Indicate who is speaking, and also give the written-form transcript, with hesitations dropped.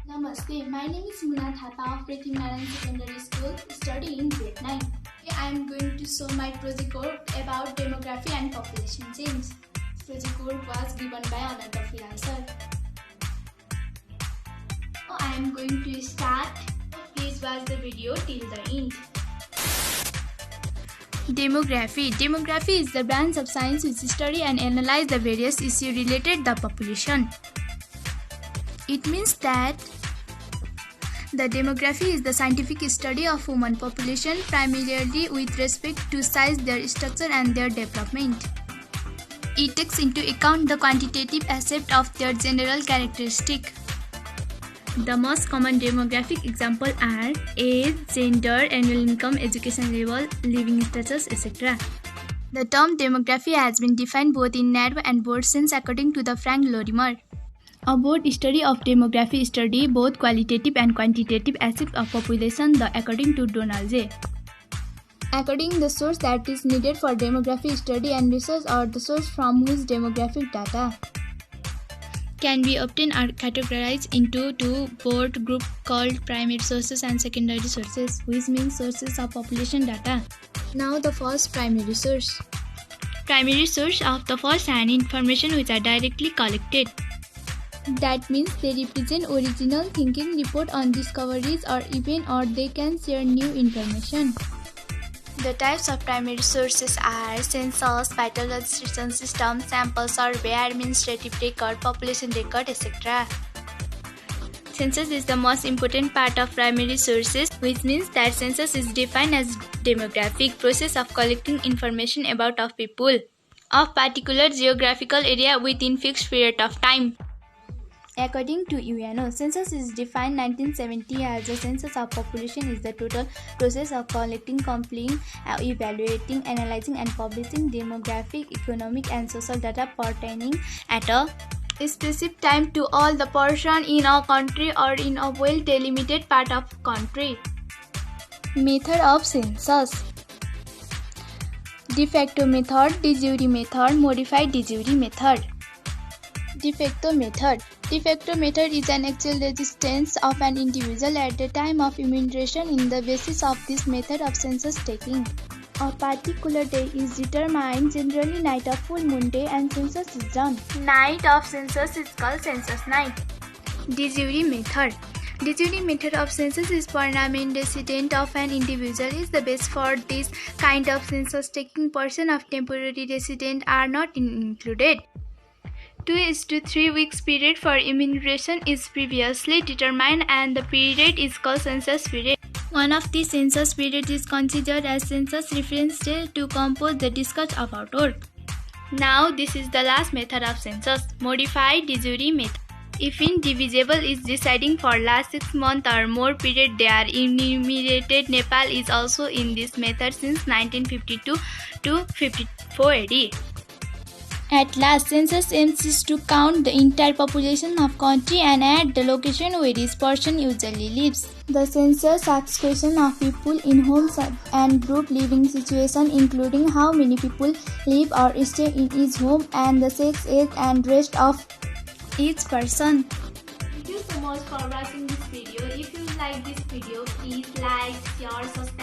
Speaker 1: Namaste, my name is Muna Thapa of Preeti Narayan Secondary School, studying in grade 9. Today I am going to show my project work about demography and population change. Project work was given by Ananta Filal sir. Now I am going to start. Please watch the video till the end. Demography. Demography is the branch of science which study and analyze the various issues related to the population. It means that the demography is the scientific study of human population primarily with respect to size, their structure and their development. It takes into account the quantitative aspect of their general characteristic. The most common demographic examples are age, gender, annual income, education level, living status, etc. The term demography has been defined both in narrow and broad sense according to the Frank Lorimer. A broad study of demography study both qualitative and quantitative aspects of population, according to Donald J. According the source that is needed for demography study and research or the source from whose demographic data can be obtained are categorized into two broad groups called primary sources and secondary sources, which means sources of population data. Now the first primary source. Primary source of the first-hand information which are directly collected. That means they represent original thinking, report on discoveries or events, or they can share new information. The types of primary sources are census, vital registration system, sample survey, administrative record, population record, etc. Census is the most important part of primary sources, which means that census is defined as demographic process of collecting information about of people of particular geographical area within fixed period of time. According to UNO, census is defined 1970 as a census of population is the total process of collecting, compiling, evaluating, analyzing and publishing demographic, economic and social data pertaining at a specific time to all the person in a country or in a well-delimited part of country. Method of census. De facto method, de jure method, modified de jure method. De facto method. De facto method is an actual residence of an individual at the time of enumeration. In the basis of this method of census taking, a particular day is determined, generally night of full moon day, and census is done. Night of census is called census night. De jure method. De jure method of census is permanent resident of an individual is the best for this kind of census taking. Person of temporary resident are not included. 2 to 3 weeks period for enumeration is previously determined and the period is called census period. One of the census periods is considered as census reference day to compose the discussed about work. Now this is the last method of census, modified de jure method. If indivisible is deciding for last 6 months or more period they are enumerated. Nepal is also in this method since 1952 to 54 AD. At last, census aims is to count the entire population of country and at the location where each person usually lives. The census asks questions of people in homes and group living situation, including how many people live or stay in each home and the sex, age and rest of each person. Thank you so much for watching this video. If you like this video, please like, share, subscribe.